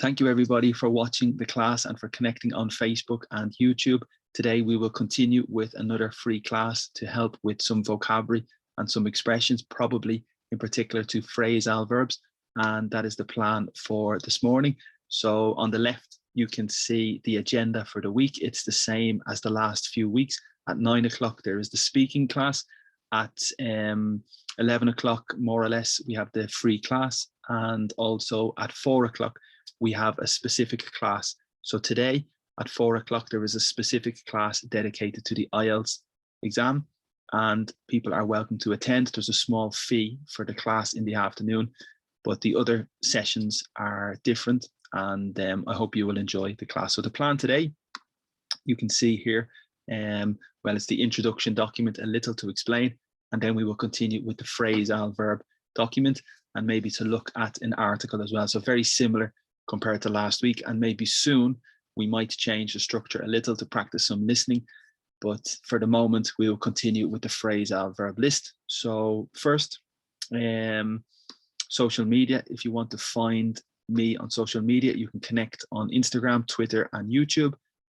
Thank you everybody for watching the class and for connecting on Facebook and YouTube. Today we will continue with another free class to help with some vocabulary and some expressions, probably in particular to phrasal verbs, and that is the plan for this morning. So on the left you can see the agenda for the week. It's the same as the last few weeks. At 9 o'clock there is the speaking class. At 11 o'clock more or less we have the free class, and also at 4 o'clock we have a specific class. So today at 4 o'clock there is a specific class dedicated to the IELTS exam, and people are welcome to attend. There's a small fee for the class in the afternoon, but the other sessions are different, and I hope you will enjoy the class. So the plan today, you can see here, well, it's the introduction document, a little to explain, and then we will continue with the phrasal verb document and maybe to look at an article as well. So very similar compared to last week, and maybe soon we might change the structure a little to practice some listening, but for the moment we will continue with the phrasal verb list. So first, social media. If you want to find me on social media, you can connect on Instagram, Twitter and YouTube,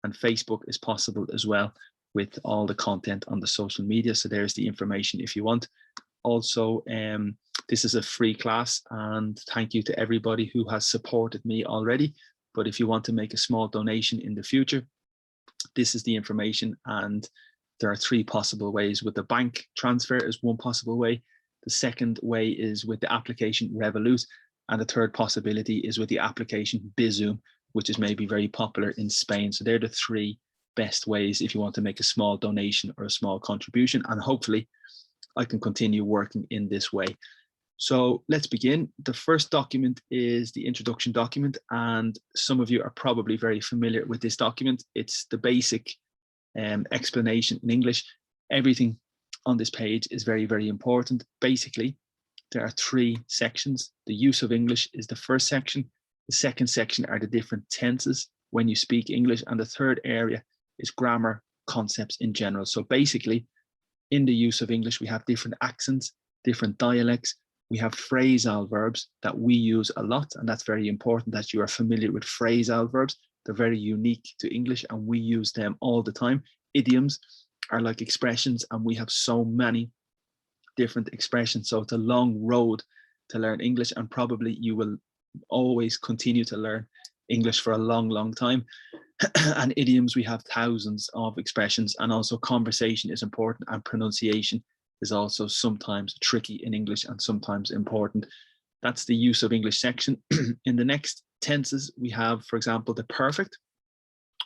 and Facebook is possible as well with all the content on the social media. So there's the information if you want. Also, this is a free class, and thank you to everybody who has supported me already. But if you want to make a small donation in the future, this is the information, and there are 3 possible ways. With the bank transfer is one possible way. The second way is with the application Revolut, and the third possibility is with the application Bizum, which is maybe very popular in Spain. So they're the 3 best ways if you want to make a small donation or a small contribution, and hopefully I can continue working in this way. So let's begin. The first document is the introduction document, and some of you are probably very familiar with this document. It's the basic explanation in English. Everything on this page is very, very important. Basically, there are 3 sections. The use of English is the first section. The second section are the different tenses when you speak English, and the third area is grammar concepts in general. So basically, in the use of English, we have different accents, different dialects. We have phrasal verbs that we use a lot, and that's very important that you are familiar with phrasal verbs. They're very unique to English and we use them all the time. Idioms are like expressions, and we have so many different expressions. So it's a long road to learn English, and probably you will always continue to learn English for a long, long time. And idioms, we have thousands of expressions, and also conversation is important, and pronunciation is also sometimes tricky in English and sometimes important. That's the use of English section. In the next tenses, we have, for example, the perfect.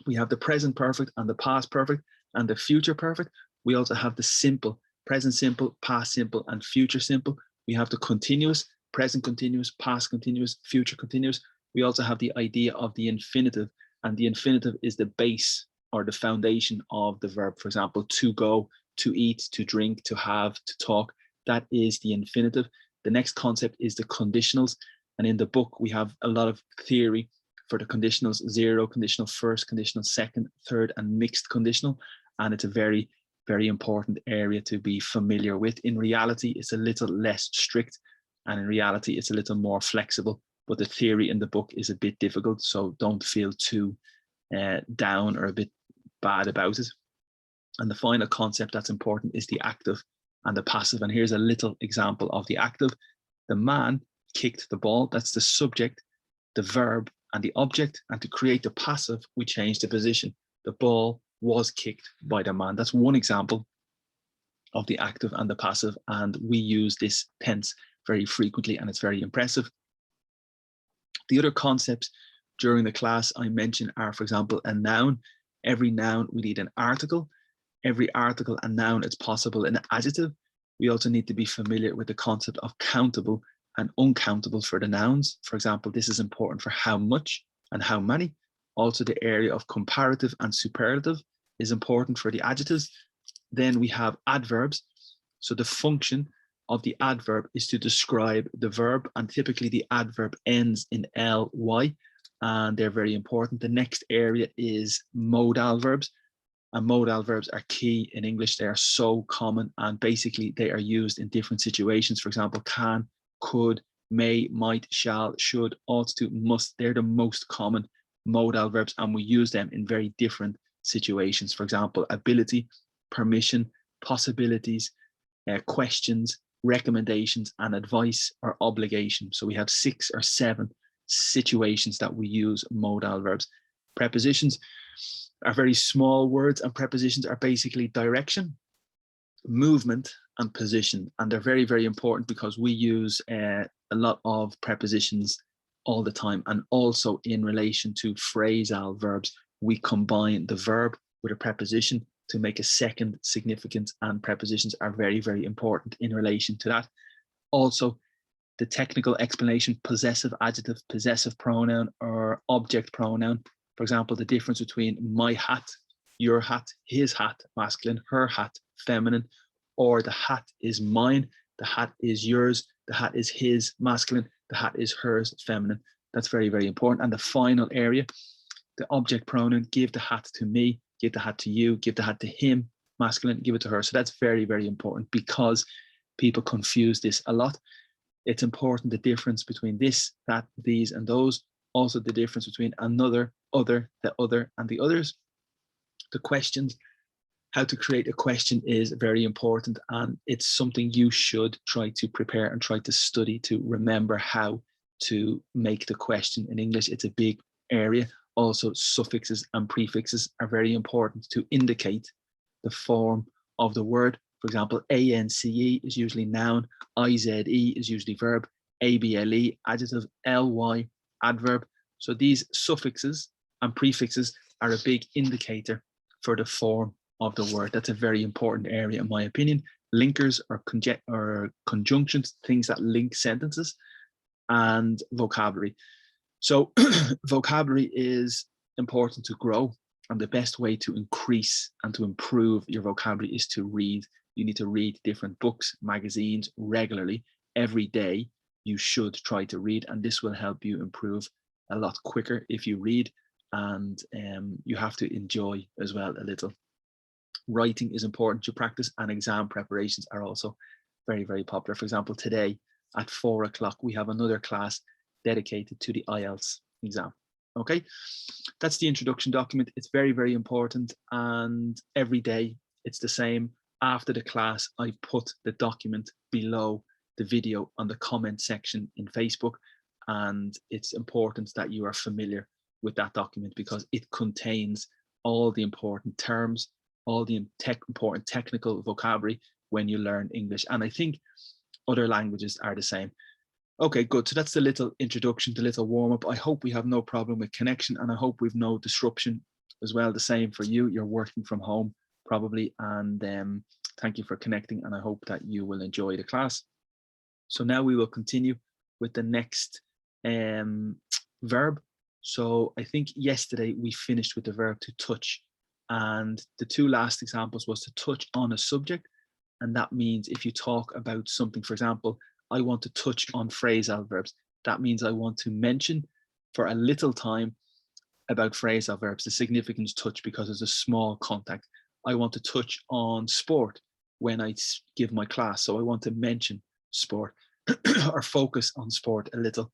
We have the present perfect and the past perfect and the future perfect. We also have the simple, present simple, past simple and future simple. We have the continuous, present continuous, past continuous, future continuous. We also have the idea of the infinitive, and the infinitive is the base or the foundation of the verb. For example, to go, to eat, to drink, to have, to talk. That is the infinitive. The next concept is the conditionals. And in the book, we have a lot of theory for the conditionals: 0 conditional, first conditional, second, third, and mixed conditional. And it's a very, very important area to be familiar with. In reality, it's a little less strict, and in reality, it's a little more flexible. But the theory in the book is a bit difficult, so don't feel too down or a bit bad about it. And the final concept that's important is the active and the passive. And here's a little example of the active. The man kicked the ball. That's the subject, the verb, and the object. And to create the passive, we change the position. The ball was kicked by the man. That's one example of the active and the passive. And we use this tense very frequently, and it's very impressive. The other concepts during the class I mentioned are, for example, a noun. Every noun, we need an article. Every article and noun, it's possible an adjective. We also need to be familiar with the concept of countable and uncountable for the nouns. For example, this is important for how much and how many. Also, the area of comparative and superlative is important for the adjectives. Then we have adverbs. So the function of the adverb is to describe the verb, and typically the adverb ends in ly, and they're very important. The next area is modal verbs. And modal verbs are key in English. They are so common, and basically they are used in different situations. For example, can, could, may, might, shall, should, ought to, must. They're the most common modal verbs, and we use them in very different situations. For example, ability, permission, possibilities, questions, recommendations, and advice or obligation. So we have 6 or 7 situations that we use modal verbs. Prepositions are very small words, and prepositions are basically direction, movement, and position. And they're very, very important because we use a lot of prepositions all the time. And also in relation to phrasal verbs, we combine the verb with a preposition to make a second significance, and prepositions are very, very important in relation to that. Also, the technical explanation, possessive adjective, possessive pronoun, or object pronoun. For example, the difference between my hat, your hat, his hat, masculine, her hat, feminine, or the hat is mine, the hat is yours, the hat is his, masculine, the hat is hers, feminine. That's very, very important. And the final area, the object pronoun, give the hat to me, give the hat to you, give the hat to him, masculine, give it to her. So that's very, very important because people confuse this a lot. It's important, the difference between this, that, these, and those. Also the difference between another, other, the other, and the others. The questions, how to create a question is very important, and it's something you should try to prepare and try to study to remember how to make the question in English. It's a big area. Also, suffixes and prefixes are very important to indicate the form of the word. For example, ance is usually noun, ize is usually verb, able, adjective, ly, adverb. So these suffixes and prefixes are a big indicator for the form of the word. That's a very important area, in my opinion. Linkers or conjunctions, things that link sentences, and vocabulary. So vocabulary is important to grow, and the best way to increase and to improve your vocabulary is to read. You need to read different books, magazines regularly. Every day you should try to read, and this will help you improve a lot quicker if you read, and you have to enjoy as well a little. Writing is important to practice, and exam preparations are also very, very popular. For example, today at 4 o'clock, we have another class dedicated to the IELTS exam. Okay, that's the introduction document. It's very, very important, and every day it's the same. After the class, I put the document below the video on the comment section in Facebook, and it's important that you are familiar with that document because it contains all the important terms, all the important technical vocabulary when you learn English. And I think other languages are the same. Okay, good. So that's the little introduction, the little warm up. I hope we have no problem with connection, and I hope we've no disruption as well. The same for you. You're working from home probably, and thank you for connecting, and I hope that you will enjoy the class. So now we will continue with the next verb. So I think yesterday we finished with the verb to touch, and the 2 last examples was to touch on a subject, and that means if you talk about something, for example, I want to touch on phrasal verbs. That means I want to mention for a little time about phrasal verbs, the significance touch, because it's a small contact. I want to touch on sport when I give my class. So I want to mention sport or focus on sport a little.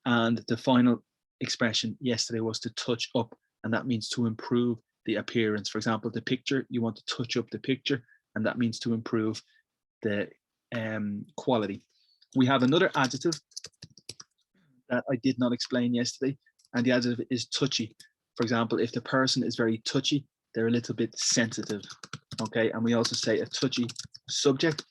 And the final expression yesterday was to touch up, and that means to improve the appearance. For example, the picture, you want to touch up the picture, and that means to improve the quality. We have another adjective that I did not explain yesterday, and the adjective is touchy. For example, if the person is very touchy, they're a little bit sensitive. Okay, and we also say a touchy subject,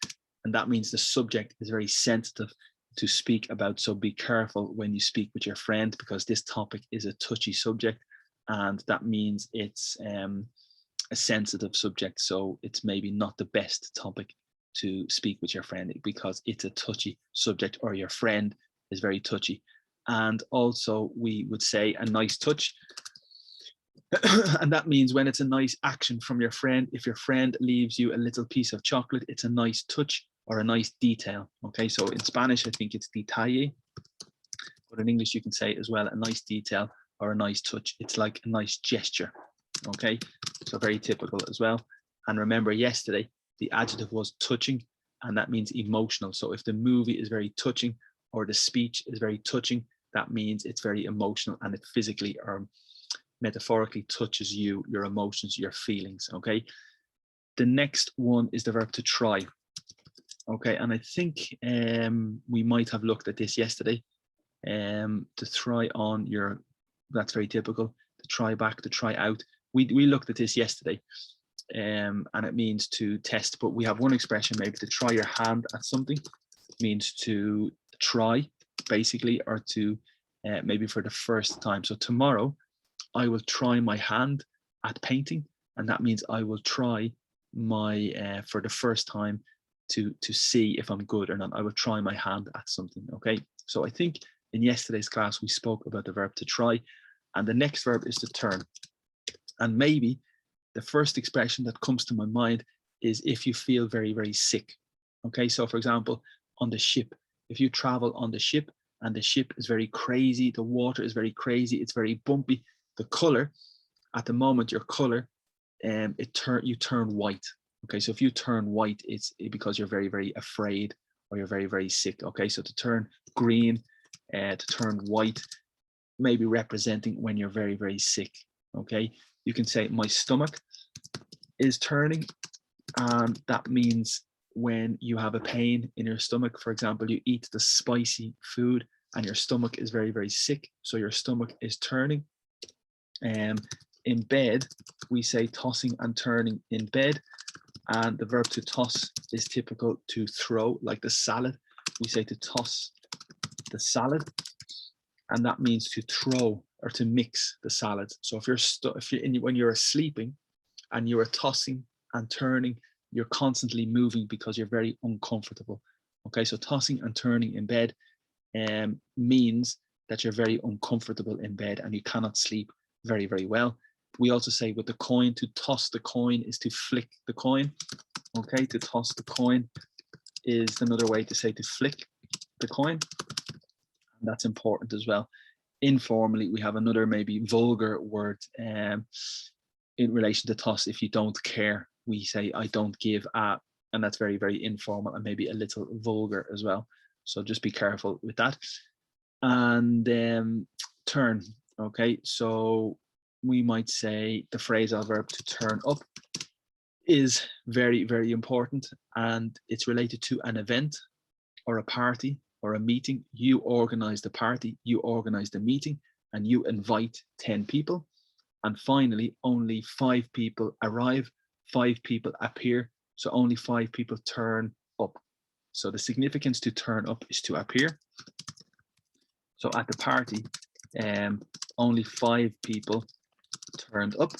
and that means the subject is very sensitive to speak about. So be careful when you speak with your friend, because this topic is a touchy subject, and that means it's a sensitive subject. So it's maybe not the best topic to speak with your friend because it's a touchy subject, or your friend is very touchy. And also we would say a nice touch. And that means when it's a nice action from your friend. If your friend leaves you a little piece of chocolate, it's a nice touch or a nice detail. Okay, so in Spanish, I think it's detalle, but in English, you can say as well, a nice detail or a nice touch. It's like a nice gesture. Okay, so very typical as well. And remember yesterday, the adjective was touching, and that means emotional. So if the movie is very touching or the speech is very touching, that means it's very emotional and it physically or metaphorically touches you, your emotions, your feelings, okay? The next one is the verb to try, okay? And I think we might have looked at this yesterday. To try on your, that's very typical, to try back, to try out. We looked at this yesterday, and it means to test, but we have one expression, maybe to try your hand at something, means to try, basically, or to maybe for the first time. So tomorrow, I will try my hand at painting, and that means I will try my, for the first time, to see if I'm good or not. I will try my hand at something, okay? So I think in yesterday's class, we spoke about the verb to try, and the next verb is to turn. And maybe the first expression that comes to my mind is if you feel very, very sick. Okay, so for example, on the ship, if you travel on the ship and the ship is very crazy, the water is very crazy, it's very bumpy, the color, at the moment, your color, you turn white. Okay, so if you turn white, it's because you're very, very afraid or you're very, very sick. Okay, so to turn green, to turn white, maybe representing when you're very, very sick. Okay, you can say my stomach is turning, and that means when you have a pain in your stomach. For example, you eat the spicy food and your stomach is very, very sick, so your stomach is turning. In bed, we say tossing and turning in bed, and the verb to toss is typical to throw, like the salad. We say to toss the salad, and that means to throw or to mix the salad. So if when you're sleeping and you are tossing and turning, you're constantly moving because you're very uncomfortable. Okay, so tossing and turning in bed means that you're very uncomfortable in bed and you cannot sleep very, very well. We also say with the coin, to toss the coin is to flick the coin. Okay, to toss the coin is another way to say to flick the coin. And that's important as well. Informally, we have another maybe vulgar word in relation to toss. If you don't care, we say I don't give a, and that's very, very informal and maybe a little vulgar as well. So just be careful with that. And turn, okay, so we might say the phrasal verb to turn up is very, very important, and it's related to an event or a party or a meeting. You organize the party, you organize the meeting, and you invite 10 people. And finally, only 5 people arrive, 5 people appear, so only 5 people turn up. So the significance to turn up is to appear. So at the party, only 5 people turned up,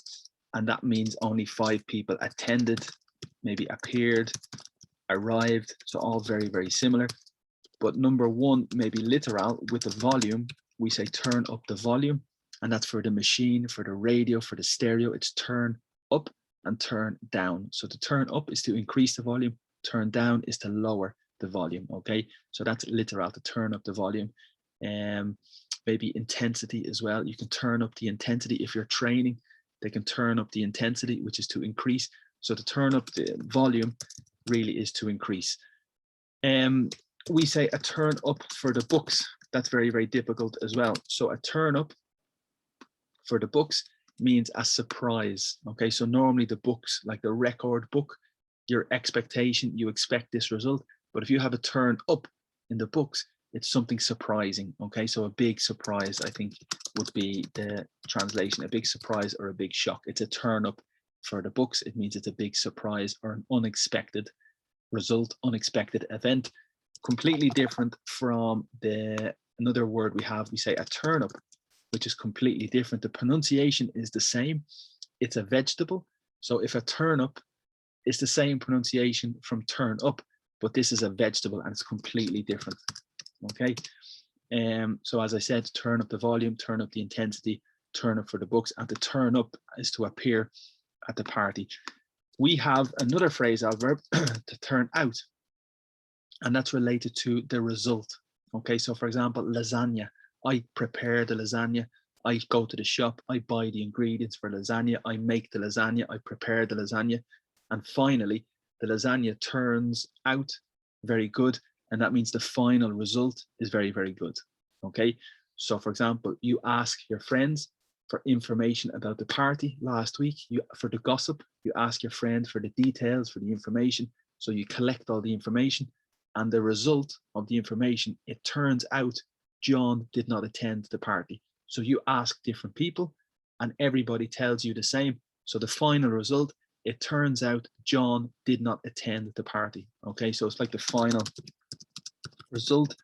and that means only 5 people attended, maybe appeared, arrived, so all very, very similar. But number 1, maybe literal, with the volume, we say turn up the volume, and that's for the machine, for the radio, for the stereo, it's turn up and turn down. So to turn up is to increase the volume, turn down is to lower the volume, okay? So that's literal, to turn up the volume. Maybe intensity as well. You can turn up the intensity if you're training. They can turn up the intensity, which is to increase. So to turn up the volume really is to increase. We say a turn up for the books. That's very, very difficult as well. So a turn up for the books means a surprise. Okay, so normally the books, like the record book, your expectation, you expect this result. But if you have a turn up in the books, it's something surprising. Okay, so a big surprise, I think, would be the translation, a big surprise or a big shock. It's a turn up for the books. It means it's a big surprise or an unexpected result, unexpected event. Completely different from another word we have. We say a turnip, which is completely different. The pronunciation is the same. It's a vegetable. So if a turnip is the same pronunciation from turn up, but this is a vegetable and it's completely different. Okay, so as I said, turn up the volume, turn up the intensity, turn up for the books, and to turn up is to appear at the party. We have another phrasal verb, to turn out, and that's related to the result. Okay, so for example, lasagna. I prepare the lasagna. I go to the shop. I buy the ingredients for lasagna. I make the lasagna. I prepare the lasagna. And finally, the lasagna turns out very good. and that means the final result is very, very good. Okay, so for example, you ask your friends for information about the party last week. For the gossip, you ask your friend for the details, for the information. So you collect all the information, and the result of the information, it turns out John did not attend the party. So you ask different people and everybody tells you the same. So the final result, it turns out John did not attend the party. Okay, so it's like the final result.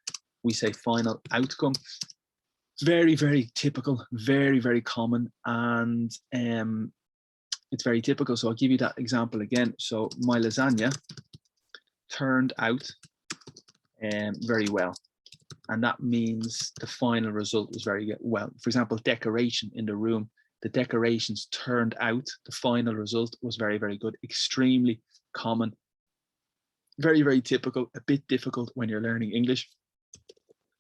We say final outcome. Very, very typical, very, very common, and it's very typical. So I'll give you that example again. So my lasagna turned out very well, and that means the final result was very well. For example, decoration in the room, the decorations turned out, the final result was very, very good. Extremely common, very, very typical, a bit difficult when you're learning English.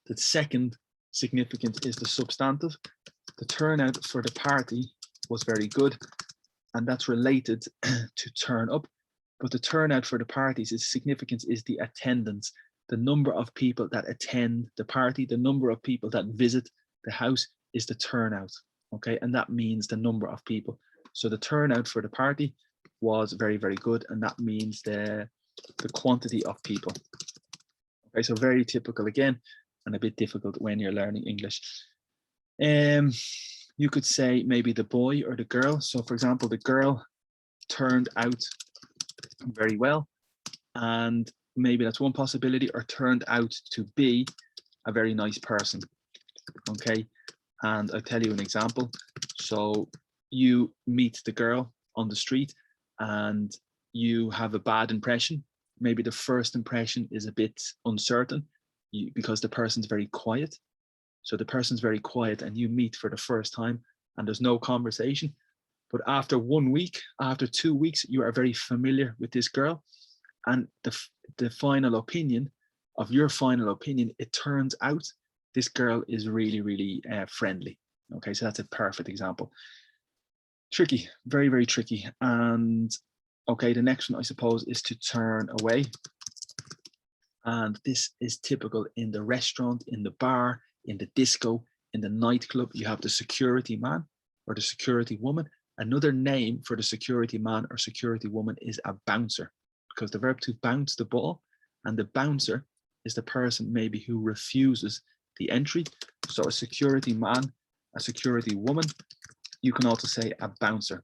The second significance is the substantive. The turnout for the party was very good, and that's related to turn up. But the turnout for the parties, its significance is the attendance, the number of people that attend the party, the number of people that visit the house is the turnout. Okay, and that means the number of people. So the turnout for the party was very, very good, and that means the quantity of people. Okay, so very typical again, and a bit difficult when you're learning English. You could say maybe the boy or the girl. So for example, the girl turned out very well, and maybe that's one possibility, or turned out to be a very nice person. Okay, and I'll tell you an example. So you meet the girl on the street and you have a bad impression. Maybe the first impression is a bit uncertain because the person's very quiet. So the person's very quiet and you meet for the first time and there's no conversation. But after 1 week, after 2 weeks, you are very familiar with this girl, and the final opinion of your final opinion, it turns out this girl is really, really friendly. Okay, so that's a perfect example. Tricky, very, very tricky. And okay, the next one I suppose is to turn away. And this is typical in the restaurant, in the bar, in the disco, in the nightclub. You have the security man or the security woman. Another name for the security man or security woman is a bouncer, because the verb to bounce the ball, and the bouncer is the person maybe who refuses the entry. So a security man, a security woman, you can also say a bouncer.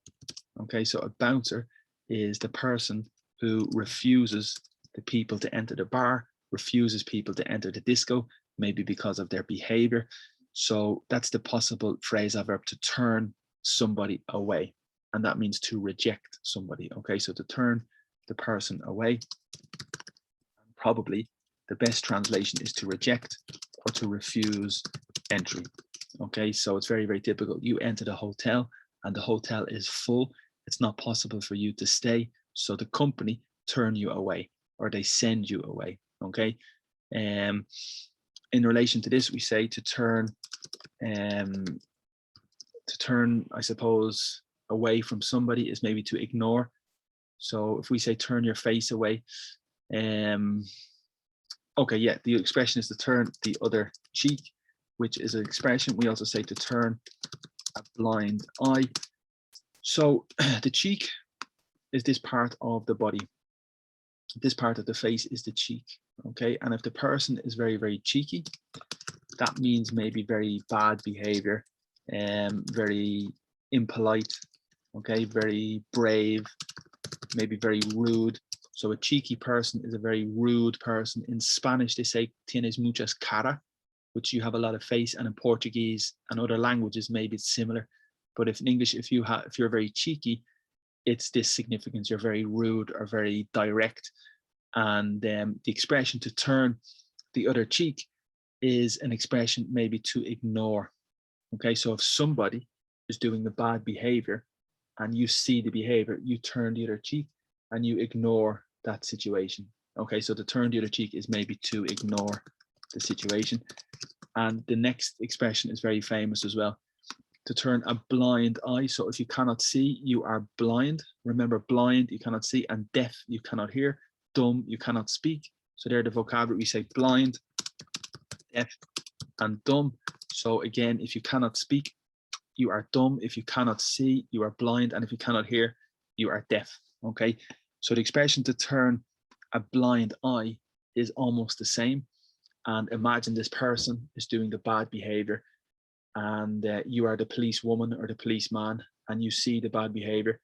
Okay, so a bouncer is the person who refuses the people to enter the bar, refuses people to enter the disco, maybe because of their behavior. So that's the possible phrasal verb, to turn somebody away, and that means to reject somebody. Okay, so to turn the person away, probably the best translation is to reject or to refuse entry. Okay, so it's very, very typical. You enter the hotel and the hotel is full. It's not possible for you to stay, so the company turn you away or they send you away. Okay, in relation to this, we say to turn, I suppose, away from somebody is maybe to ignore. So if we say turn your face away, okay, yeah, the expression is to turn the other cheek, which is an expression. We also say to turn a blind eye. So the cheek is this part of the body. This part of the face is the cheek. Okay, and if the person is very, very cheeky, that means maybe very bad behavior, very impolite, okay, very brave, maybe very rude. So a cheeky person is a very rude person. In Spanish, they say tienes muchas cara, which you have a lot of face, and in Portuguese and other languages, maybe it's similar. But if in English, if you're very cheeky, it's this significance, you're very rude or very direct. And the expression to turn the other cheek is an expression maybe to ignore. Okay, so if somebody is doing the bad behavior and you see the behavior, you turn the other cheek and you ignore that situation. Okay, so to turn the other cheek is maybe to ignore the situation. And the next expression is very famous as well, to turn a blind eye. So if you cannot see, you are blind. Remember, blind, you cannot see, and deaf, you cannot hear. Dumb, you cannot speak. So they're the vocabulary. We say blind, deaf, and dumb. So again, if you cannot speak, you are dumb. If you cannot see, you are blind. And if you cannot hear, you are deaf. Okay. So the expression to turn a blind eye is almost the same. And imagine this person is doing the bad behavior, and you are the policewoman or the policeman, and you see the bad behavior,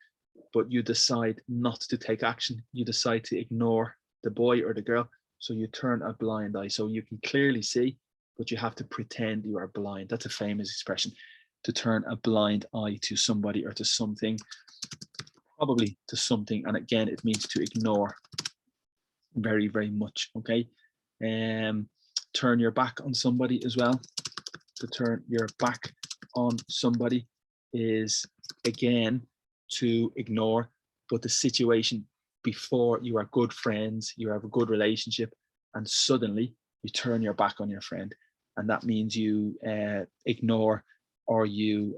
but you decide not to take action. You decide to ignore the boy or the girl. So you turn a blind eye. So you can clearly see, but you have to pretend you are blind. That's a famous expression, to turn a blind eye to somebody or to something, probably to something. And again, it means to ignore very, very much. Okay. Turn your back on somebody as well. To turn your back on somebody is, again, to ignore, but the situation before, you are good friends, you have a good relationship, and suddenly you turn your back on your friend. And that means you ignore, or you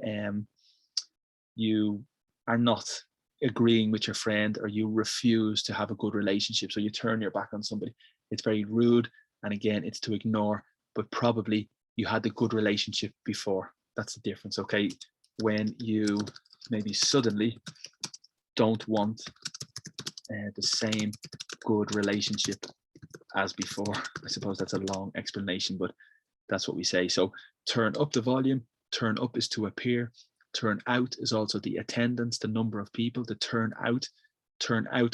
are not agreeing with your friend, or you refuse to have a good relationship. So you turn your back on somebody. It's very rude. And again, it's to ignore, but probably you had a good relationship before. That's the difference. Okay. When you maybe suddenly don't want the same good relationship as before. I suppose that's a long explanation, but that's what we say. So turn up the volume. Turn up is to appear. Turn out is also the attendance, the number of people. The turn out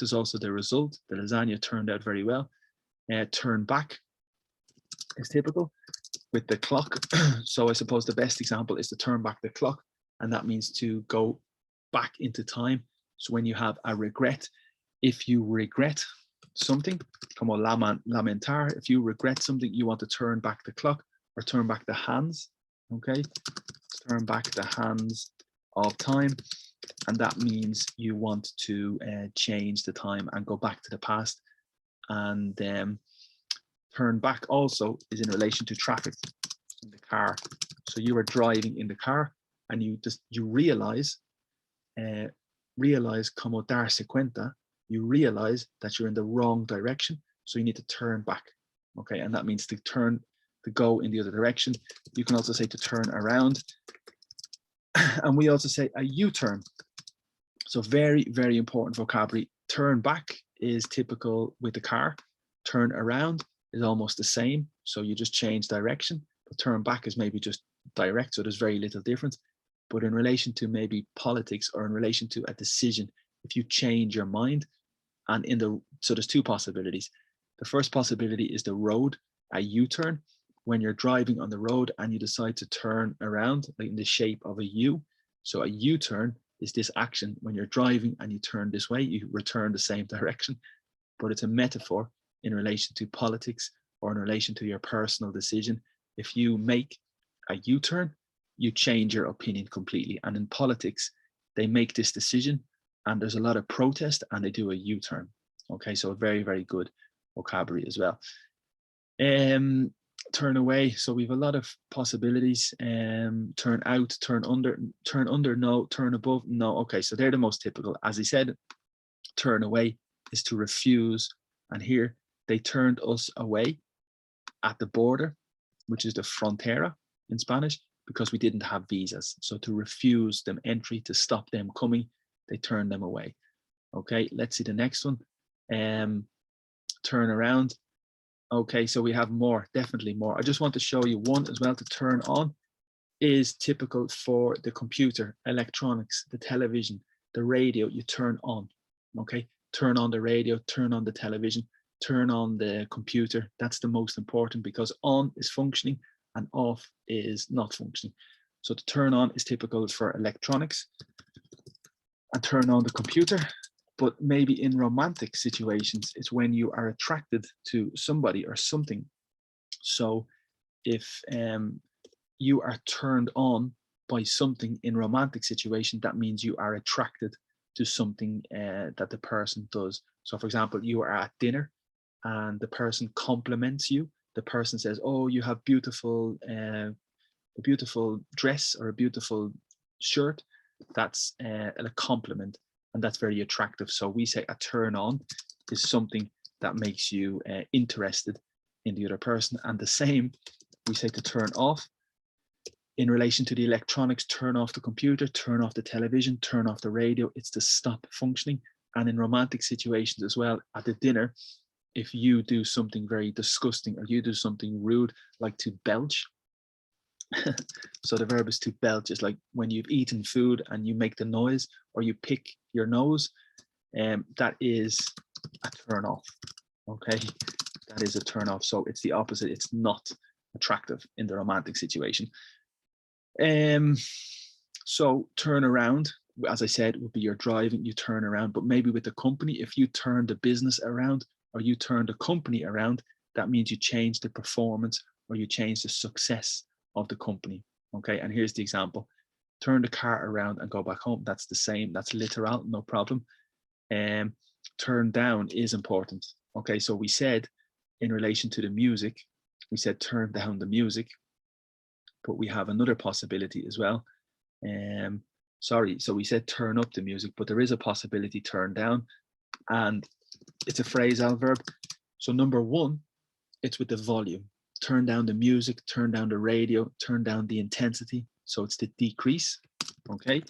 is also the result. The lasagna turned out very well. Turn back is typical with the clock. So I suppose the best example is to turn back the clock, and that means to go back into time. So when you have a regret, if you regret something, como lamentar, if you regret something, you want to turn back the clock or turn back the hands. Okay, turn back the hands of time, and that means you want to change the time and go back to the past. And turn back also is in relation to traffic in the car. So you are driving in the car and you realize como darse cuenta, you realize that you're in the wrong direction. So you need to turn back. Okay, and that means to go in the other direction. You can also say to turn around. And we also say a U-turn. So very, very important vocabulary. Turn back is typical with the car. Turn around is almost the same. So you just change direction. But turn back is maybe just direct. So there's very little difference. But in relation to maybe politics or in relation to a decision, if you change your mind, and so there's two possibilities. The first possibility is the road, a U-turn, when you're driving on the road and you decide to turn around, like in the shape of a U. So a U-turn is this action when you're driving and you turn this way, you return the same direction. But it's a metaphor in relation to politics or in relation to your personal decision. If you make a U-turn, you change your opinion completely. And in politics, they make this decision and there's a lot of protest and they do a U-turn. Okay, so very, very good vocabulary as well. Turn away. So we have a lot of possibilities. Turn out, turn under, no. Turn above, no. Okay, so they're the most typical. As I said, turn away is to refuse. And here they turned us away at the border, which is the frontera in Spanish, because we didn't have visas. So to refuse them entry, to stop them coming, they turned them away. Okay, let's see the next one. Turn around. Okay, so we have more, definitely more. I just want to show you one as well. To turn on is typical for the computer, electronics, the television, the radio. You turn on. Okay, turn on the radio, turn on the television, turn on the computer. That's the most important, because on is functioning and off is not functioning. So to turn on is typical for electronics, and turn on the computer. But maybe in romantic situations, it's when you are attracted to somebody or something. So if you are turned on by something in romantic situation, that means you are attracted to something that the person does. So for example, you are at dinner and the person compliments you. The person says, oh, you have a beautiful dress or a beautiful shirt. That's a compliment. And that's very attractive. So we say a turn on is something that makes you interested in the other person. And the same, we say to turn off. In relation to the electronics, turn off the computer, turn off the television, turn off the radio. It's to stop functioning. And in romantic situations as well, at the dinner, if you do something very disgusting or you do something rude, like to belch. So the verb is to belch. It's like when you've eaten food and you make the noise or you pick your nose, that is a turn off. Okay, that is a turn off. So it's the opposite. It's not attractive in the romantic situation. So turn around, as I said, would be you're driving, you turn around, but maybe with the company, if you turn the business around or you turn the company around, that means you change the performance or you change the success of the company. Okay, and here's the example. Turn the car around and go back home. That's the same. That's literal, no problem. Turn down is important. Okay, so we said in relation to the music, we said turn down the music, but we have another possibility as well. Sorry, so we said turn up the music, but there is a possibility turn down, and it's a phrasal verb. So number one, it's with the volume. Turn down the music, turn down the radio, turn down the intensity. So it's to decrease, okay?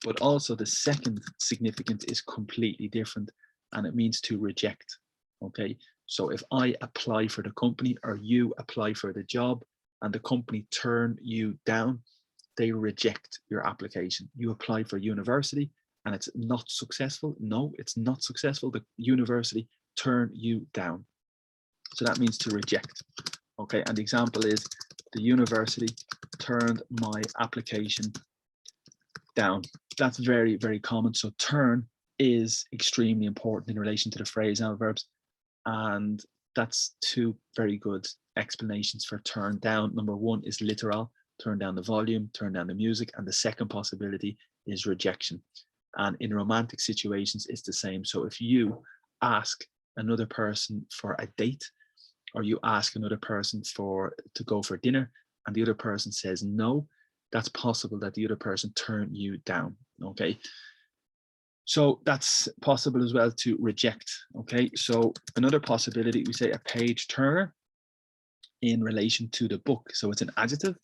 But also the second significance is completely different, and it means to reject, okay? So if I apply for the company or you apply for the job and the company turn you down, they reject your application. You apply for university and it's not successful. No, it's not successful. The university turn you down. So that means to reject. Okay, and the example is the university turned my application down. That's very, very common. So turn is extremely important in relation to the phrasal verbs. And that's two very good explanations for turn down. Number one is literal, turn down the volume, turn down the music. And the second possibility is rejection. And in romantic situations, it's the same. So if you ask another person for a date, or you ask another person to go for dinner and the other person says no, that's possible that the other person turn you down, okay? So that's possible as well to reject, okay? So another possibility, we say a page turner in relation to the book. So it's an adjective,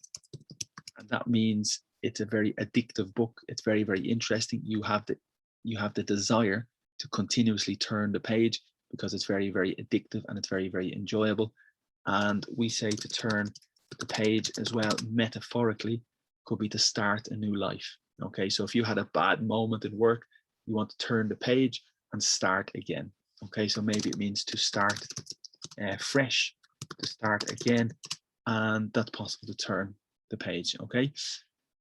and that means it's a very addictive book. It's very, very interesting. You have the desire to continuously turn the page because it's very, very addictive and it's very, very enjoyable. And we say to turn the page as well, metaphorically, could be to start a new life. Okay, so if you had a bad moment in work, you want to turn the page and start again. Okay, so maybe it means to start fresh, to start again, and that's possible to turn the page. Okay,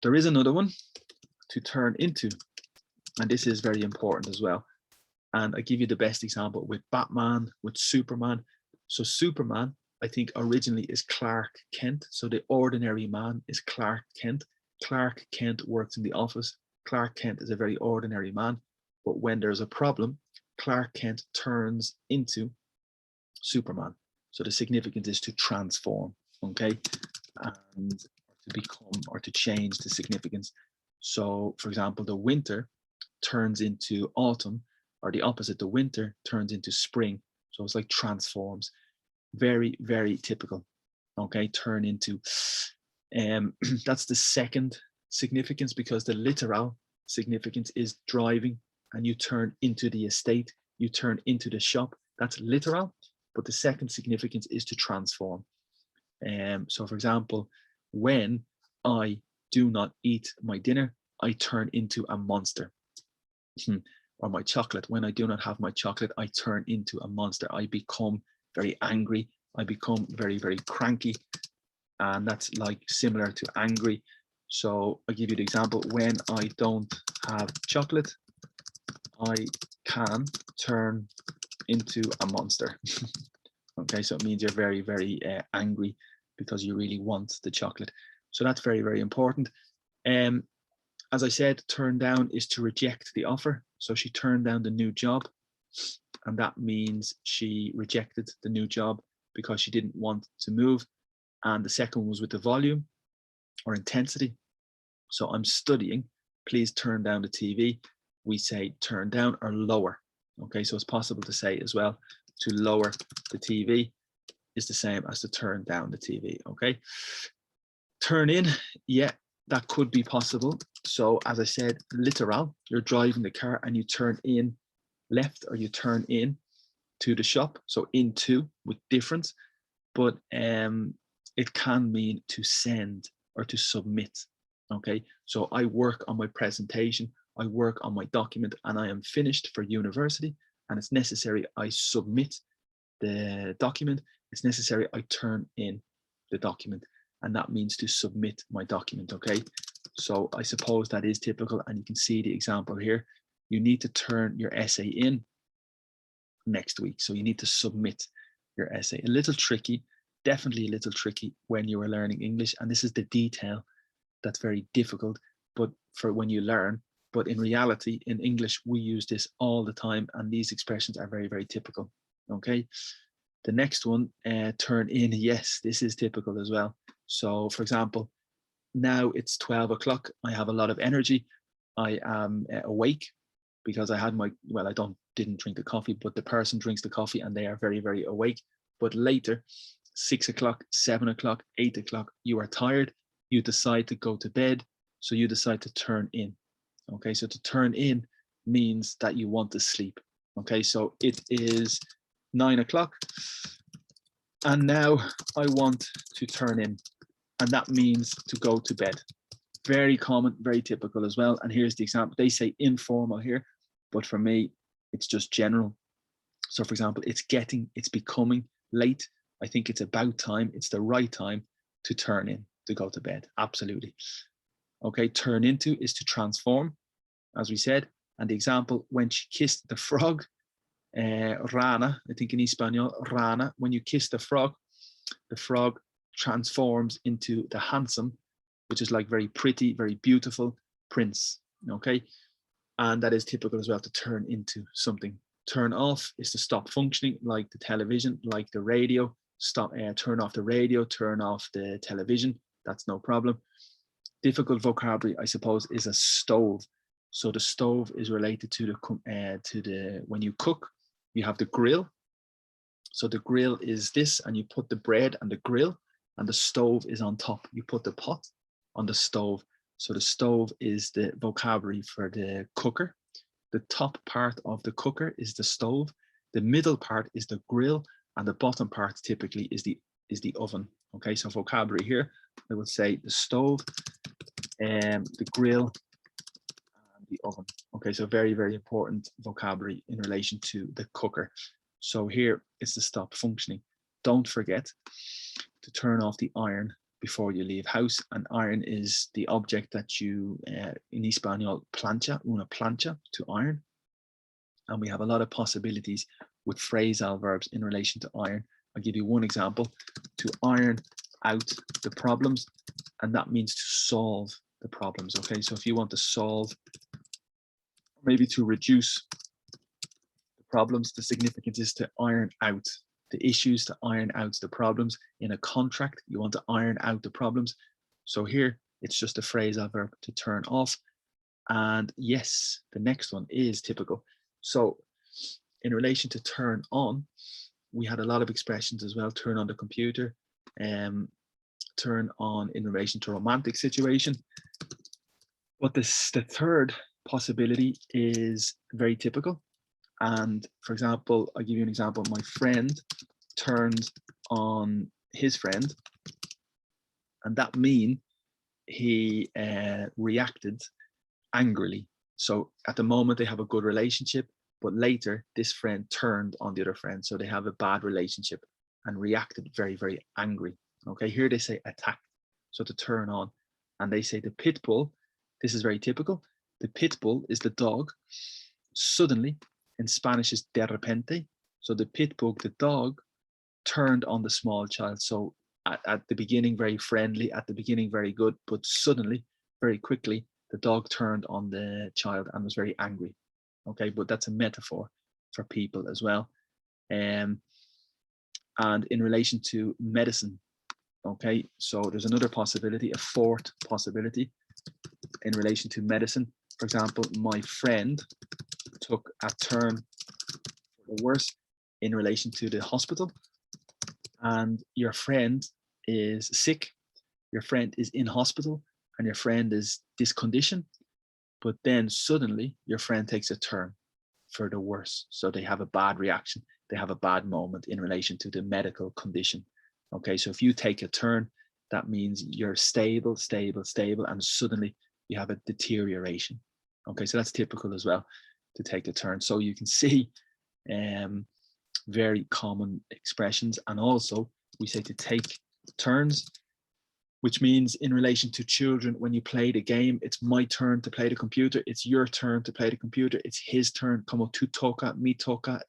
there is another one, to turn into, and this is very important as well. And I give you the best example with Batman, with Superman. So Superman, I think originally is Clark Kent. So the ordinary man is Clark Kent. Clark Kent works in the office. Clark Kent is a very ordinary man. But when there's a problem, Clark Kent turns into Superman. So the significance is to transform, okay? And to become or to change the significance. So for example, the winter turns into autumn, or the opposite, the winter turns into spring. So it's like transforms. Very, very typical. Okay, turn into. That's the second significance, because the literal significance is driving and you turn into the estate, you turn into the shop. That's literal, but the second significance is to transform. So for example, when I do not eat my dinner, I turn into a monster. Or my chocolate, when I do not have my chocolate, I turn into a monster. I become very angry. I become very, very cranky. And that's like similar to angry. So I'll give you the example. When I don't have chocolate, I can turn into a monster. Okay, so it means you're very, very angry because you really want the chocolate. So that's very, very important. As I said, turn down is to reject the offer. So she turned down the new job, and that means she rejected the new job because she didn't want to move. And the second was with the volume or intensity. So I'm studying, please turn down the TV. We say turn down or lower. Okay, so it's possible to say as well, to lower the TV is the same as to turn down the TV, okay? Turn in, yeah, that could be possible. So as I said, literal, you're driving the car and you turn in left or you turn in to the shop. So into with difference, but it can mean to send or to submit, okay? So I work on my presentation, I work on my document and I am finished for university and it's necessary I submit the document. It's necessary I turn in the document and that means to submit my document, okay? So I suppose that is typical and you can see the example here. You need to turn your essay in next week. So you need to submit your essay. A little tricky, definitely a little tricky when you are learning English. And this is the detail that's very difficult, but for when you learn, but in reality, in English, we use this all the time. And these expressions are very, very typical, okay? The next one, turn in, yes, this is typical as well. So for example, now it's 12 o'clock. I have a lot of energy. I am awake because I had my, well, I didn't drink the coffee, but the person drinks the coffee and they are very, very awake. But later, 6 o'clock, 7 o'clock, 8 o'clock, you are tired. You decide to go to bed. So you decide to turn in. Okay, so to turn in means that you want to sleep. Okay, so it is 9 o'clock. And now I want to turn in. And that means to go to bed. Very common, very typical as well. And here's the example. They say informal here, but for me, it's just general. So for example, it's becoming late. I think it's about time. It's the right time to turn in, to go to bed. Absolutely. Okay, turn into is to transform, as we said. And the example, when she kissed the frog, rana, I think in Espanol, rana, when you kiss the frog transforms into the handsome, which is like very pretty, very beautiful prince, okay? And that is typical as well, to turn into something. Turn off is to stop functioning, like the television, like the radio. Turn off the radio, turn off the television, that's no problem. Difficult vocabulary, I suppose, is a stove. So the stove is related to the when you cook, you have the grill. So the grill is this, and you put the bread and the grill, and the stove is on top. You put the pot on the stove. So the stove is the vocabulary for the cooker. The top part of the cooker is the stove. The middle part is the grill, and the bottom part typically is the oven. Okay, so vocabulary here, I would say the stove, the grill, and the oven. Okay, so very, very important vocabulary in relation to the cooker. So here is to stop functioning. Don't forget to turn off the iron before you leave house. And iron is the object that you, in Espanol, plancha, una plancha, to iron. And we have a lot of possibilities with phrasal verbs in relation to iron. I'll give you one example: to iron out the problems, and that means to solve the problems. Okay, so if you want to solve, maybe to reduce the problems, the significance is to iron out the issues, to iron out the problems. In a contract, you want to iron out the problems. So here, it's just a phrasal verb, to turn off. And yes, the next one is typical. So in relation to turn on, we had a lot of expressions as well. Turn on the computer, turn on in relation to romantic situation. But the third possibility is very typical. And for example, I'll give you an example. My friend turned on his friend, and that means he reacted angrily. So at the moment they have a good relationship, but later this friend turned on the other friend. So they have a bad relationship and reacted very, very angry. Okay, here they say attack. So to turn on, and they say the pit bull, this is very typical. The pit bull is the dog. Suddenly, in Spanish is de repente. So the pit bull, the dog, turned on the small child. So at the beginning, very friendly, at the beginning, very good, but suddenly, very quickly, the dog turned on the child and was very angry. Okay, but that's a metaphor for people as well. And in relation to medicine, okay, so there's another possibility, a fourth possibility in relation to medicine. For example, my friend took a turn for the worse in relation to the hospital, and your friend is sick, your friend is in hospital, and your friend is this condition, but then suddenly your friend takes a turn for the worse. So they have a bad reaction, they have a bad moment in relation to the medical condition. Okay, so if you take a turn, that means you're stable, stable, stable, and suddenly you have a deterioration. Okay, so that's typical as well, to take a turn. So you can see very common expressions. And also we say to take turns, which means in relation to children, when you play the game, it's my turn to play the computer, it's your turn to play the computer, it's his turn, como tu toca, mi toca,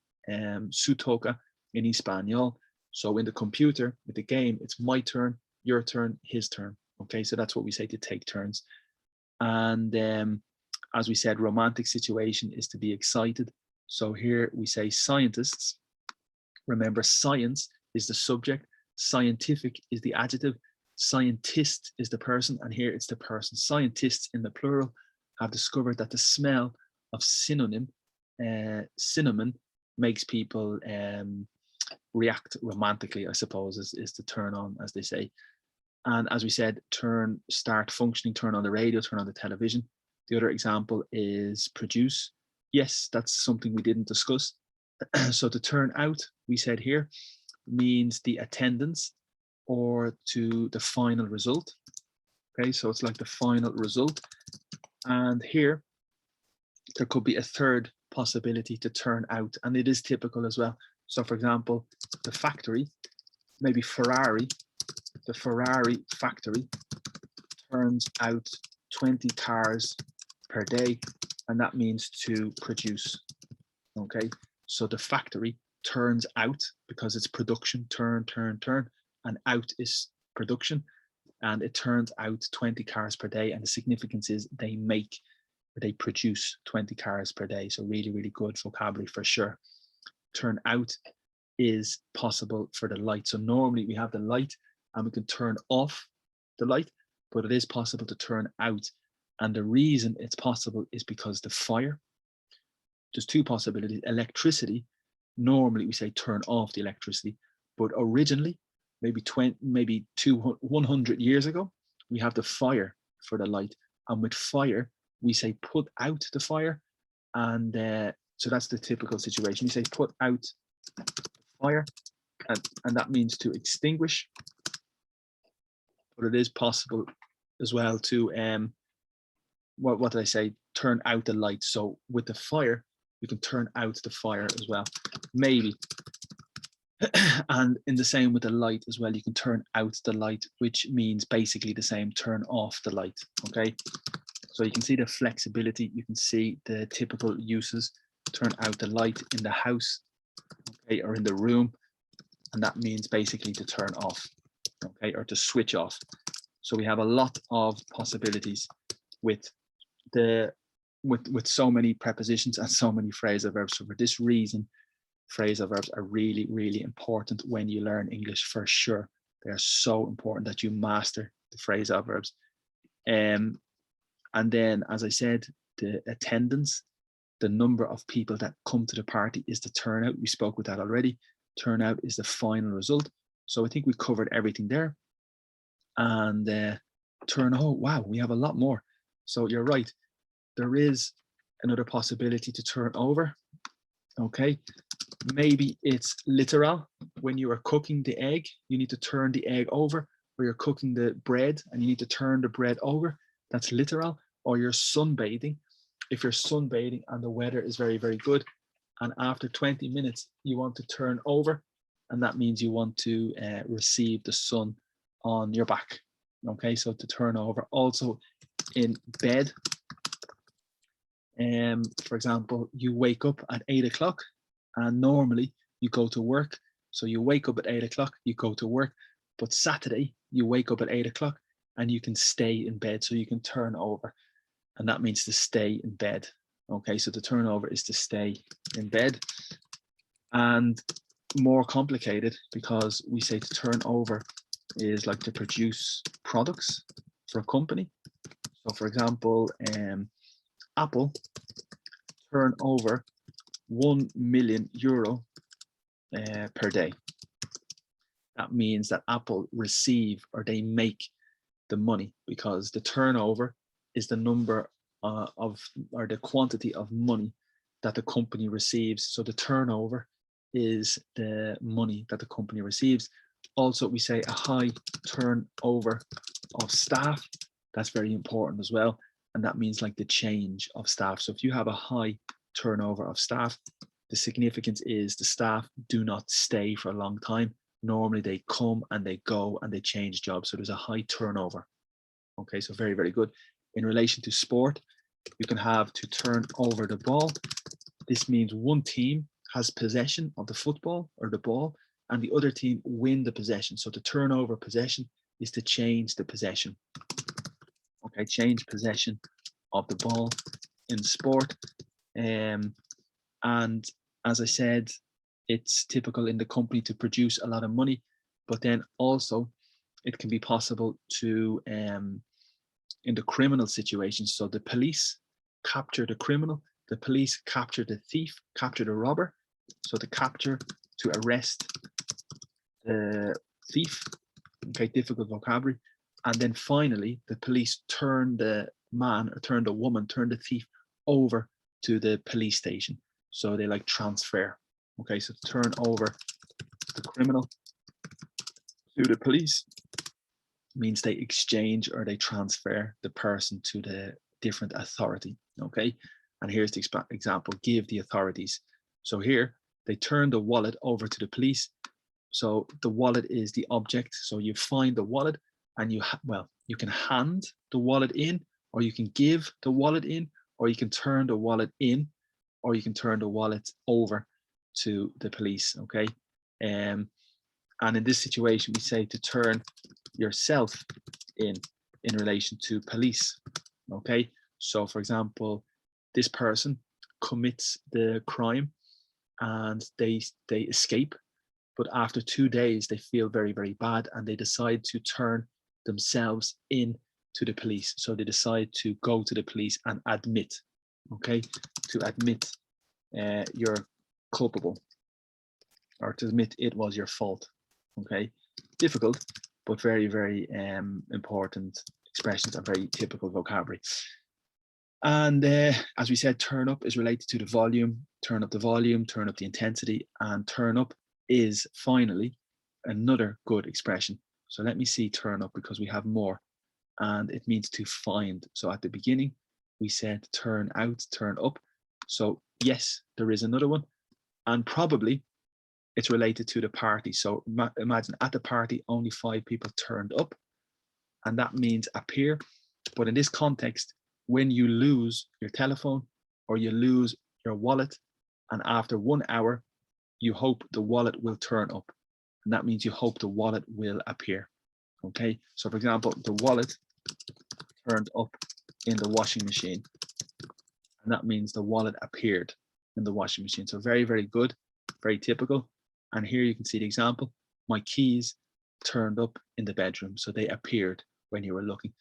su toca in Espanol. So in the computer, with the game, it's my turn, your turn, his turn. Okay, so that's what we say to take turns. And as we said, romantic situation is to be excited. So here we say scientists. Remember, science is the subject, scientific is the adjective, scientist is the person, and here it's the person. Scientists in the plural have discovered that the smell of cinnamon makes people react romantically, I suppose, is to turn on, as they say. And as we said, start functioning, turn on the radio, turn on the television. The other example is produce. Yes, that's something we didn't discuss. So to turn out, we said here, means the attendance or to the final result. Okay, so it's like the final result. And here, there could be a third possibility to turn out, and it is typical as well. So for example, the factory, maybe Ferrari, the Ferrari factory turns out 20 cars per day, and that means to produce. Okay, so the factory turns out because it's production, turn, and out is production, and it turns out 20 cars per day, and the significance is they produce 20 cars per day. So really, really good vocabulary for sure. Turn out is possible for the light. So normally we have the light and we can turn off the light, but it is possible to turn out. And the reason it's possible is because the fire, there's two possibilities. Electricity, normally we say turn off the electricity, but originally, maybe 100 years ago, we have the fire for the light. And with fire, we say put out the fire. And so that's the typical situation. We say put out fire, and that means to extinguish. But it is possible as well to, what did I say? Turn out the light. So with the fire, you can turn out the fire as well, maybe. And in the same with the light as well, you can turn out the light, which means basically the same, turn off the light. Okay, so you can see the flexibility, you can see the typical uses. Turn out the light in the house, okay, or in the room, and that means basically to turn off, okay, or to switch off. So we have a lot of possibilities with so many prepositions and so many phrasal verbs. So for this reason, phrasal verbs are really, really important when you learn English, for sure. They are so important that you master the phrasal verbs. And then, as I said, the attendance, the number of people that come to the party is the turnout. We spoke with that already. Turnout is the final result. So I think we covered everything there. And oh, wow, we have a lot more. So you're right. There is another possibility to turn over. Okay, maybe it's literal. When you are cooking the egg, you need to turn the egg over, or you're cooking the bread and you need to turn the bread over. That's literal. Or you're sunbathing. If you're sunbathing and the weather is very, very good, and after 20 minutes, you want to turn over, and that means you want to receive the sun on your back. Okay, so to turn over. Also in bed, for example, you wake up at 8 o'clock and normally you go to work. So you wake up at 8 o'clock, you go to work, but Saturday you wake up at 8 o'clock and you can stay in bed. So you can turn over, and that means to stay in bed. Okay, so the turnover is to stay in bed. And more complicated, because we say to turn over is like to produce products for a company. So for example, Apple turn over €1 million per day. That means that Apple receive or they make the money, because the turnover is the number or the quantity of money that the company receives. So the turnover is the money that the company receives. Also, we say a high turnover of staff. That's very important as well. And that means like the change of staff. So if you have a high turnover of staff, the significance is the staff do not stay for a long time. Normally they come and they go and they change jobs. So there's a high turnover. Okay, so very, very good. In relation to sport, you can have to turn over the ball. This means one team has possession of the football or the ball and the other team win the possession. So to turn over possession is to change the possession. Okay, change possession of the ball in sport. And as I said, it's typical in the company to produce a lot of money, but then also it can be possible to, in the criminal situation, so the police capture the criminal, the police capture the thief, capture the robber. So to capture, to arrest the thief, okay, difficult vocabulary. And then finally, the police turn the man or turn the woman, turn the thief over to the police station. So they like transfer. Okay, so turn over the criminal to the police means they exchange or they transfer the person to the different authority. Okay, and here's the example, give the authorities. So here they turn the wallet over to the police. So the wallet is the object. So you find the wallet and you can hand the wallet in, or you can give the wallet in, or you can turn the wallet in, or you can turn the wallet over to the police. Okay, and in this situation we say to turn yourself in relation to police. Okay, so for example, this person commits the crime and they escape, but after 2 days they feel very, very bad and they decide to turn themselves in to the police. So they decide to go to the police and admit, okay, to admit you're culpable, or to admit it was your fault. Okay, difficult, but very, very important expressions and very typical vocabulary. And as we said, turn up is related to the volume, turn up the volume, turn up the intensity, and turn up is finally another good expression. So let me see turn up, because we have more, and it means to find. So at the beginning we said turn out, turn up. So yes, there is another one, and probably it's related to the party. So imagine at the party only 5 people turned up, and that means appear. But in this context, when you lose your telephone or you lose your wallet, and after 1 hour you hope the wallet will turn up, and that means you hope the wallet will appear. Okay, so for example, the wallet turned up in the washing machine, and that means the wallet appeared in the washing machine. So very, very good, very typical. And here you can see the example, my keys turned up in the bedroom, so they appeared when you were looking.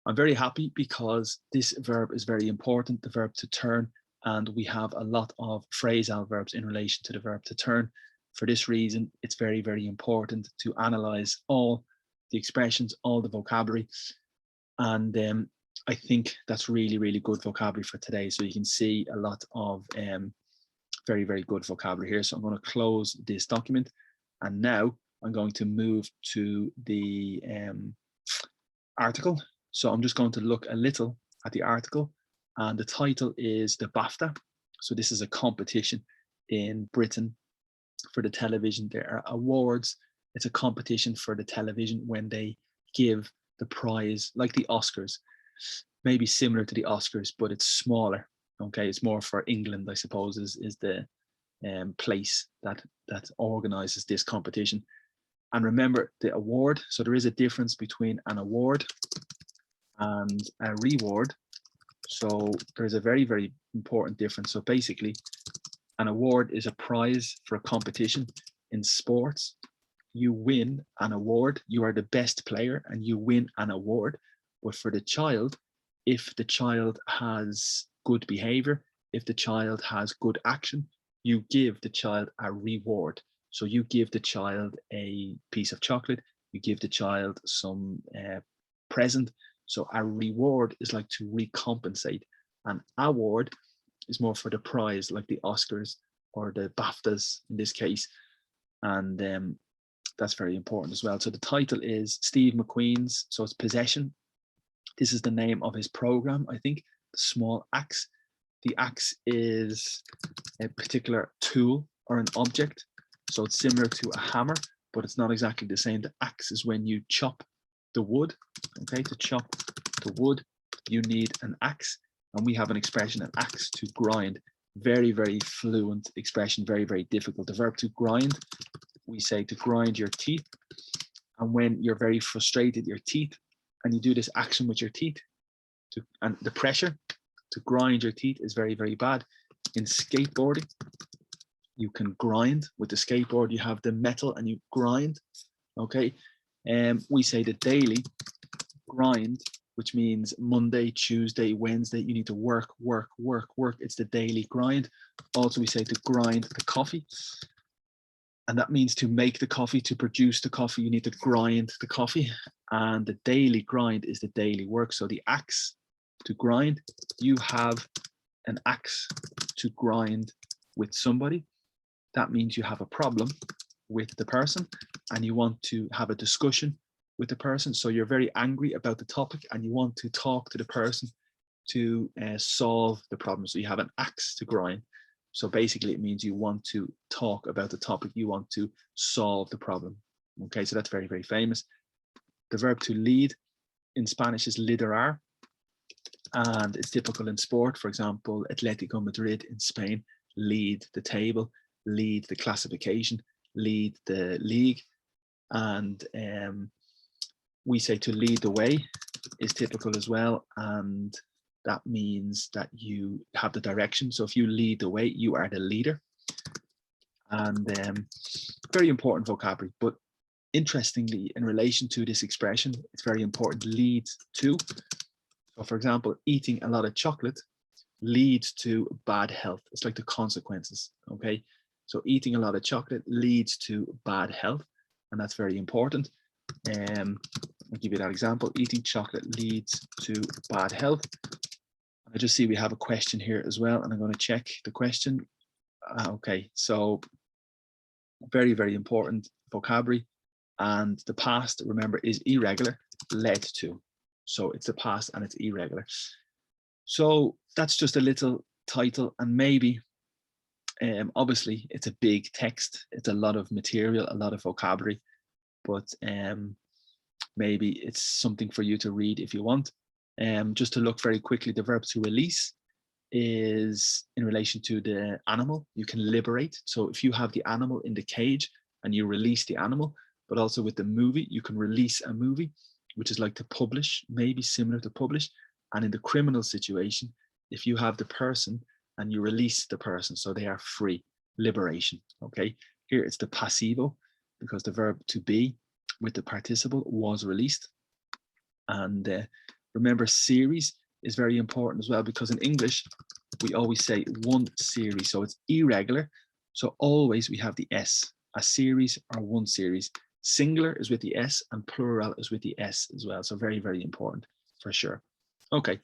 I'm very happy because this verb is very important, the verb to turn, and we have a lot of phrasal verbs in relation to the verb to turn. For this reason, it's very, very important to analyze all the expressions, all the vocabulary. And I think that's really, really good vocabulary for today. So you can see a lot of very, very good vocabulary here. So I'm going to close this document, and now I'm going to move to the article. So I'm just going to look a little at the article, and the title is the BAFTA. So this is a competition in Britain for the television. There are awards. It's a competition for the television when they give the prize, like the Oscars, maybe similar to the Oscars, but it's smaller. Okay, it's more for England, I suppose, is the place that organizes this competition. And remember the award. So there is a difference between an award and a reward. So there's a very, very important difference. So basically, an award is a prize for a competition. In sports, you win an award. You are the best player and you win an award. But for the child, if the child has good behavior, if the child has good action, you give the child a reward. So you give the child a piece of chocolate, you give the child some present. So a reward is like to recompensate. An award is more for the prize, like the Oscars or the BAFTAs in this case. And that's very important as well. So the title is Steve McQueen's, so it's Possession. This is the name of his program, I think, the small axe. The axe is a particular tool or an object. So it's similar to a hammer, but it's not exactly the same. The axe is when you chop the wood. Okay, to chop the wood, you need an axe. And we have an expression, an axe to grind. Very, very fluent expression, very, very difficult. The verb to grind, we say to grind your teeth. And when you're very frustrated, your teeth, and you do this action with your teeth, and the pressure to grind your teeth is very, very bad. In skateboarding, you can grind with the skateboard. You have the metal and you grind. Okay, we say the daily grind, which means Monday, Tuesday, Wednesday, you need to work. It's the daily grind. Also, we say to grind the coffee. And that means to make the coffee, to produce the coffee, you need to grind the coffee. And the daily grind is the daily work. So the axe to grind, you have an axe to grind with somebody. That means you have a problem with the person and you want to have a discussion with the person. So you're very angry about the topic and you want to talk to the person to solve the problem. So you have an axe to grind. So basically it means you want to talk about the topic, you want to solve the problem. Okay, so that's very, very famous. The verb to lead in Spanish is liderar, and it's typical in sport. For example, Atletico Madrid in Spain lead the table, lead the classification, lead the league. And we say to lead the way is typical as well. And that means that you have the direction. So if you lead the way, you are the leader. And very important vocabulary. But interestingly, in relation to this expression, it's very important, leads to. So for example, eating a lot of chocolate leads to bad health. It's like the consequences, okay? So eating a lot of chocolate leads to bad health, and that's very important. I'll give you that example. Eating chocolate leads to bad health. I just see we have a question here as well, and I'm going to check the question. Okay, so very, very important vocabulary. And the past, remember, is irregular, led to. So it's the past and it's irregular. So that's just a little title, and maybe, obviously, it's a big text. It's a lot of material, a lot of vocabulary, but maybe it's something for you to read if you want. Just to look very quickly, the verb to release is in relation to the animal. You can liberate. So if you have the animal in the cage and you release the animal, but also with the movie, you can release a movie, which is like to publish, maybe similar to publish. And in the criminal situation, if you have the person and you release the person, so they are free, liberation, okay? Here it's the passivo, because the verb to be with the participle was released. And remember, series is very important as well, because in English, we always say one series, so it's irregular. So always we have the S, a series or one series. Singular is with the S and plural is with the S as well. So very, very important for sure. Okay,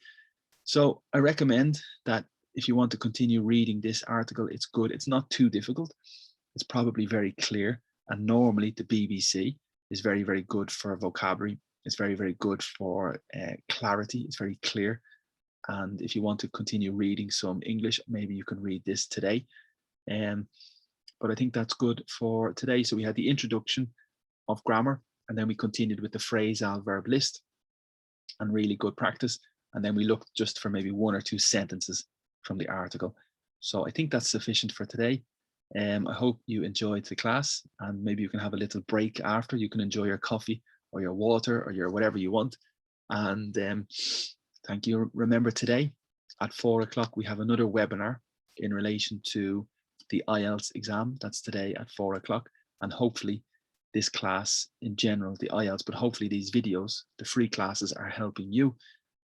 so I recommend that if you want to continue reading this article, it's good. It's not too difficult. It's probably very clear. And normally the BBC is very, very good for vocabulary. It's very, very good for clarity. It's very clear. And if you want to continue reading some English, maybe you can read this today. But I think that's good for today. So we had the introduction of grammar, and then we continued with the phrasal verb list and really good practice. And then we looked just for maybe one or two sentences from the article. So I think that's sufficient for today. I hope you enjoyed the class, and maybe you can have a little break after. You can enjoy your coffee or your water or your whatever you want. And thank you. Remember, today at 4 o'clock, we have another webinar in relation to the IELTS exam. That's today at 4 o'clock. And hopefully this class in general, the IELTS, but hopefully these videos, the free classes, are helping you.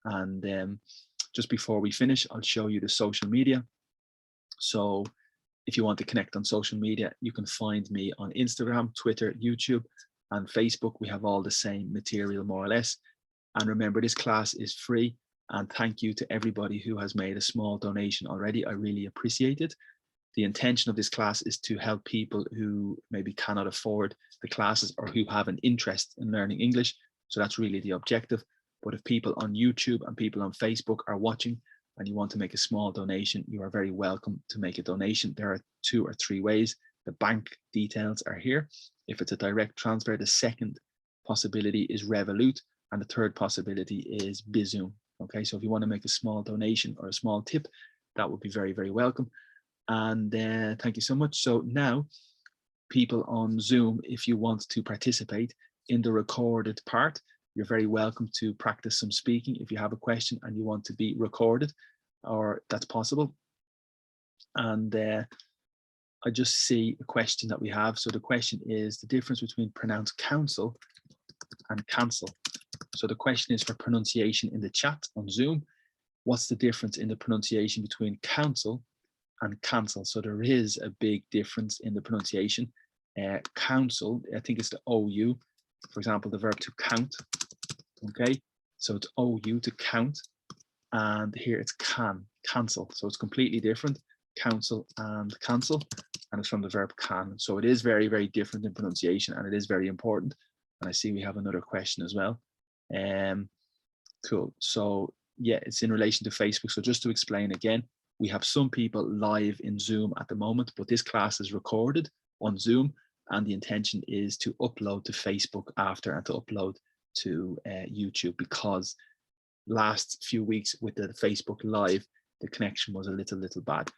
And just before we finish, I'll show you the social media. So if you want to connect on social media, you can find me on Instagram, Twitter, YouTube, and Facebook. We have all the same material, more or less. And remember, this class is free. And thank you to everybody who has made a small donation already. I really appreciate it. The intention of this class is to help people who maybe cannot afford the classes or who have an interest in learning English. So that's really the objective. But if people on YouTube and people on Facebook are watching and you want to make a small donation, you are very welcome to make a donation. There are 2 or 3 ways. The bank details are here. If it's a direct transfer, the second possibility is Revolut, and the third possibility is Bizum. Okay, so if you want to make a small donation or a small tip, that would be very, very welcome. And thank you so much. So now, people on Zoom, if you want to participate in the recorded part, you're very welcome to practice some speaking. If you have a question and you want to be recorded, or that's possible. And I just see a question that we have. So the question is the difference between pronounce counsel and cancel. So the question is for pronunciation in the chat on Zoom. What's the difference in the pronunciation between counsel and cancel? So there is a big difference in the pronunciation. Counsel, I think it's the OU. For example, the verb to count. Okay, so it's OU to count, and here it's cancel. So it's completely different. Counsel and cancel, and it's from the verb can. So it is very, very different in pronunciation, and it is very important. And I see we have another question as well. Cool. So yeah, it's in relation to Facebook. So just to explain again, we have some people live in Zoom at the moment, but this class is recorded on Zoom, and the intention is to upload to Facebook after and to upload to YouTube, because last few weeks with the Facebook Live, the connection was a little bad.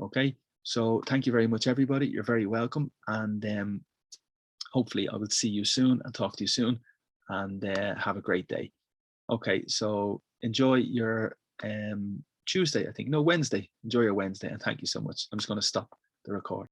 Okay, so thank you very much, everybody. You're very welcome, and hopefully I will see you soon and talk to you soon, and have a great day. Okay, so enjoy your Tuesday, I think. No, Wednesday. Enjoy your Wednesday, and thank you so much. I'm just going to stop the record.